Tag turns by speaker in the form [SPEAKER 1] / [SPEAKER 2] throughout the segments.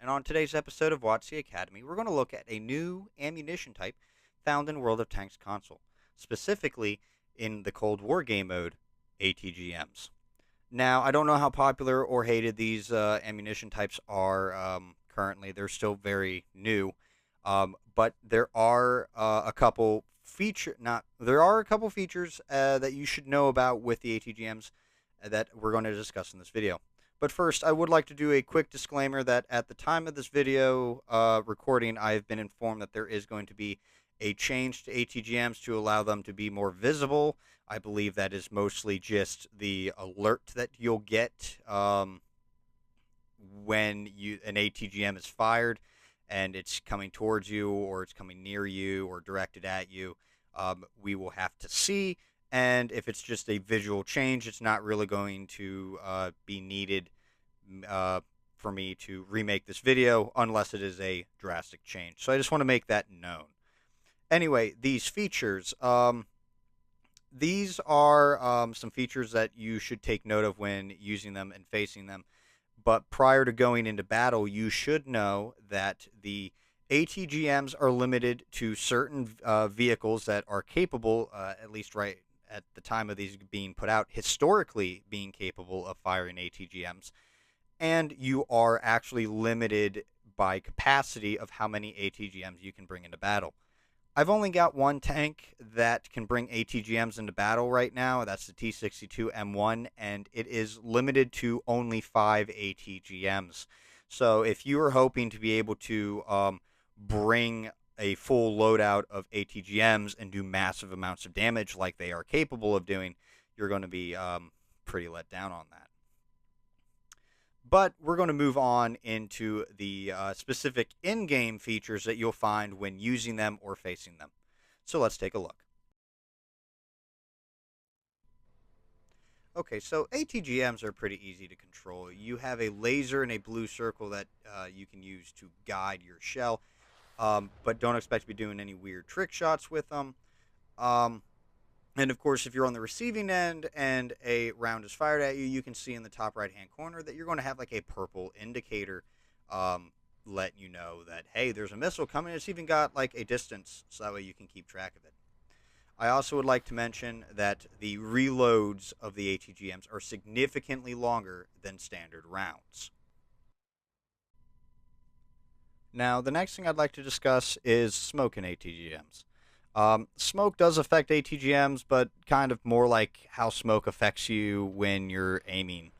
[SPEAKER 1] and on today's episode of WoTC Academy, we're going to look at a new ammunition type found in World of Tanks console, specifically in the Cold War game mode, ATGMs. Now, I don't know how popular or hated these ammunition types are currently. They're still very new, but there are a couple features that you should know about with the ATGMs that we're going to discuss in this video. But first, I would like to do a quick disclaimer that at the time of this video recording, I have been informed that there is going to be a change to ATGMs to allow them to be more visible. I believe that is mostly just the alert that you'll get when an ATGM is fired and it's coming towards you or it's coming near you or directed at you. We will have to see. And if it's just a visual change, it's not really going to be needed for me to remake this video unless it is a drastic change. So I just want to make that known. Anyway, these features, these are some features that you should take note of when using them and facing them. But prior to going into battle, you should know that the ATGMs are limited to certain vehicles that are capable, at least right at the time of these being put out, historically being capable of firing ATGMs, and you are actually limited by capacity of how many ATGMs you can bring into battle. I've only got one tank that can bring ATGMs into battle right now. That's the T62M1, and it is limited to only 5 ATGMs. So if you are hoping to be able to bring a full loadout of ATGMs and do massive amounts of damage like they are capable of doing, you're going to be pretty let down on that. But we're going to move on into the specific in-game features that you'll find when using them or facing them. So let's take a look. Okay, so ATGMs are pretty easy to control. You have a laser and a blue circle that you can use to guide your shell. But don't expect to be doing any weird trick shots with them. And of course, if you're on the receiving end and a round is fired at you, you can see in the top right-hand corner that you're going to have like a purple indicator letting you know that, hey, there's a missile coming. It's even got like a distance, so that way you can keep track of it. I also would like to mention that the reloads of the ATGMs are significantly longer than standard rounds. Now, the next thing I'd like to discuss is smoke in ATGMs. Smoke does affect ATGMs, but kind of more like how smoke affects you when you're aiming.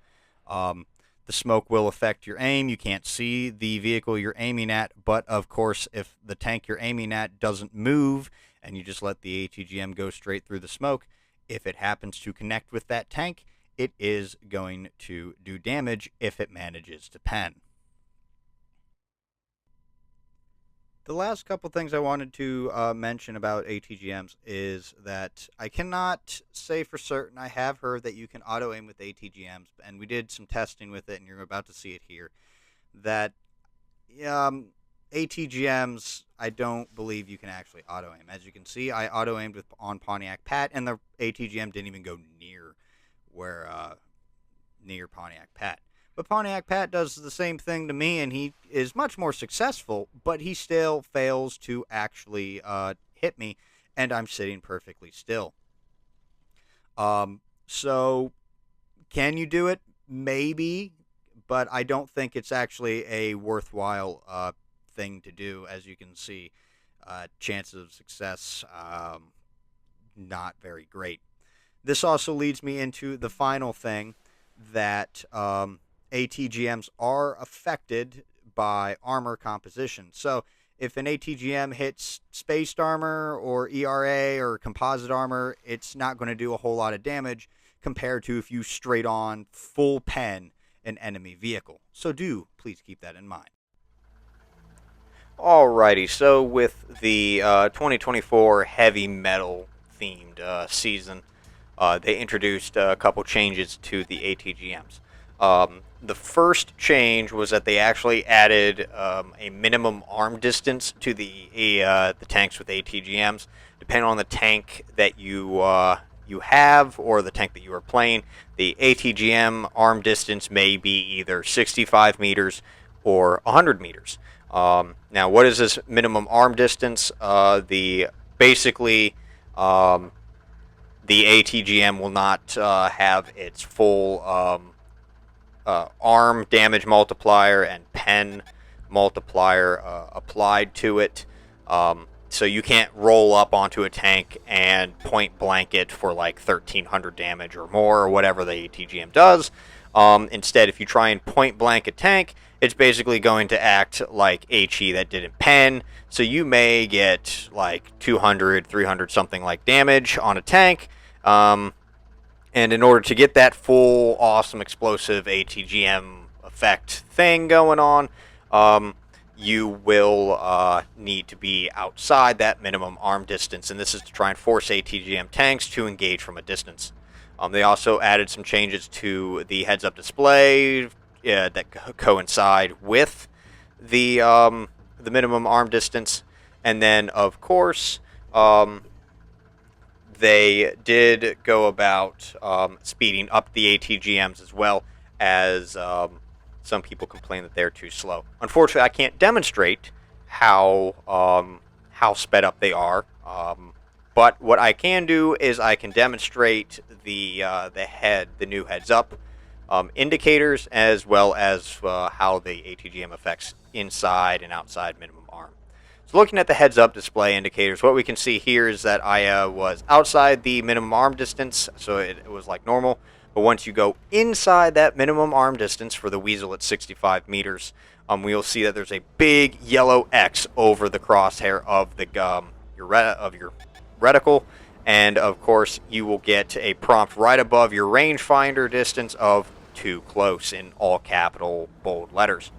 [SPEAKER 1] The smoke will affect your aim. You can't see the vehicle you're aiming at, but of course, if the tank you're aiming at doesn't move and you just let the ATGM go straight through the smoke, if it happens to connect with that tank, it is going to do damage if it manages to pen. The last couple things I wanted to mention about ATGMs is that I cannot say for certain. I have heard that you can auto-aim with ATGMs, and we did some testing with it, and you're about to see it here, that ATGMs, I don't believe you can actually auto-aim. As you can see, I auto-aimed on Pontiac Pat, and the ATGM didn't even go near Pontiac Pat. But Pontiac Pat does the same thing to me, and he is much more successful, but he still fails to actually hit me, and I'm sitting perfectly still. So, can you do it? Maybe, but I don't think it's actually a worthwhile thing to do. As you can see, chances of success, not very great. This also leads me into the final thing, that ATGMs are affected by armor composition. So if an ATGM hits spaced armor or ERA or composite armor, it's not going to do a whole lot of damage compared to if you straight on full pen an enemy vehicle. So do please keep that in mind. Alrighty, so with the 2024 heavy metal themed season, they introduced a couple changes to the ATGMs. The first change was that they actually added a minimum arm distance to the tanks with ATGMs. Depending on the tank that you have or the tank that you are playing, the ATGM arm distance may be either 65 meters or 100 meters. Now, what is this minimum arm distance? Basically, the ATGM will not have its full arm damage multiplier and pen multiplier applied to it. So you can't roll up onto a tank and point blank it for like 1300 damage or more, or whatever the ATGM does. Instead, if you try and point blank a tank, it's basically going to act like HE that didn't pen. So you may get like 200, 300 something like damage on a tank. And in order to get that full awesome explosive ATGM effect thing going on, you will need to be outside that minimum arm distance, and this is to try and force ATGM tanks to engage from a distance. They also added some changes to the heads-up display that coincide with the minimum arm distance, and then of course they did go about speeding up the ATGMs as well, as some people complain that they're too slow. Unfortunately, I can't demonstrate how sped up they are, but what I can do is I can demonstrate the new heads-up indicators, as well as how the ATGM affects inside and outside minimum arm. So looking at the heads-up display indicators, what we can see here is that I was outside the minimum arm distance, so it was like normal. But once you go inside that minimum arm distance for the Weasel at 65 meters, we'll see that there's a big yellow X over the crosshair of your reticle, and of course you will get a prompt right above your rangefinder distance of too close in all capital bold letters.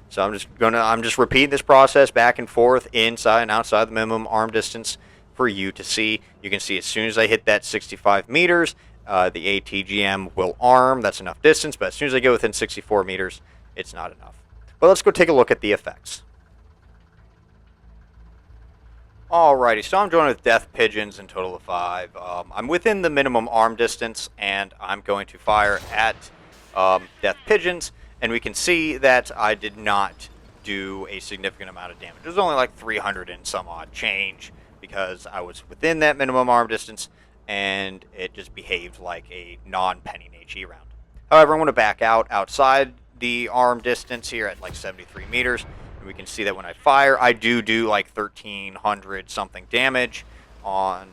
[SPEAKER 1] So I'm just repeating this process back and forth inside and outside the minimum arm distance for you to see. You can see as soon as I hit that 65 meters, the ATGM will arm. That's enough distance, but as soon as I go within 64 meters, it's not enough. But let's go take a look at the effects. Alrighty, so I'm joined with Death Pigeons in total of 5. I'm within the minimum arm distance, and I'm going to fire at Death Pigeons, and we can see that I did not do a significant amount of damage. It was only like 300 and some odd change, because I was within that minimum arm distance, and it just behaved like a non-penning HE round. However, I'm going to back out outside the arm distance here at like 73 meters, and we can see that when I fire, I do like 1,300 something damage on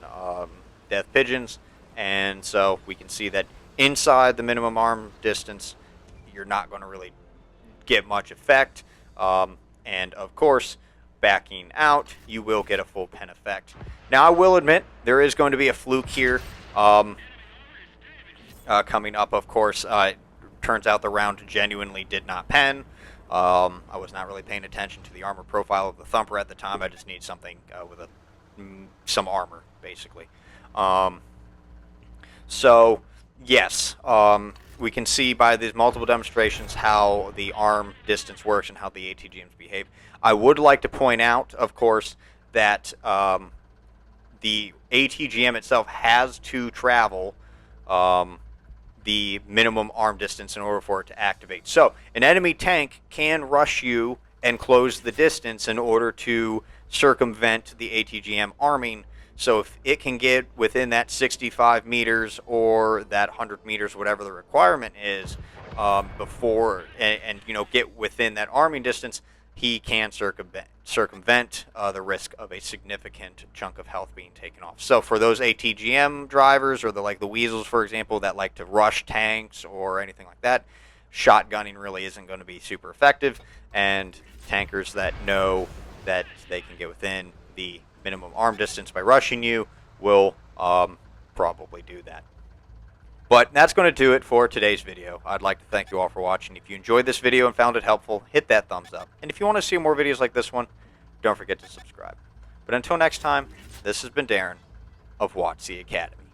[SPEAKER 1] Death Pigeons, and so we can see that inside the minimum arm distance, you're not going to really get much effect, and of course, backing out, you will get a full pen effect. Now, I will admit, there is going to be a fluke here coming up, of course. It turns out the round genuinely did not pen. I was not really paying attention to the armor profile of the Thumper at the time. I just need something with some armor, basically. So, yes, we can see by these multiple demonstrations how the arm distance works and how the ATGMs behave. I would like to point out, of course, that the ATGM itself has to travel the minimum arm distance in order for it to activate. So an enemy tank can rush you and close the distance in order to circumvent the ATGM arming. So if it can get within that 65 meters or that 100 meters, whatever the requirement is, before and get within that arming distance, he can circumvent the risk of a significant chunk of health being taken off. So for those ATGM drivers, or the Weasels, for example, that like to rush tanks or anything like that, shotgunning really isn't going to be super effective, and tankers that know that they can get within the minimum arm distance by rushing you will probably do that. But that's going to do it for today's video. I'd like to thank you all for watching. If you enjoyed this video and found it helpful, hit that thumbs up. And if you want to see more videos like this one, don't forget to subscribe. But until next time, this has been Darren of WoTC Academy.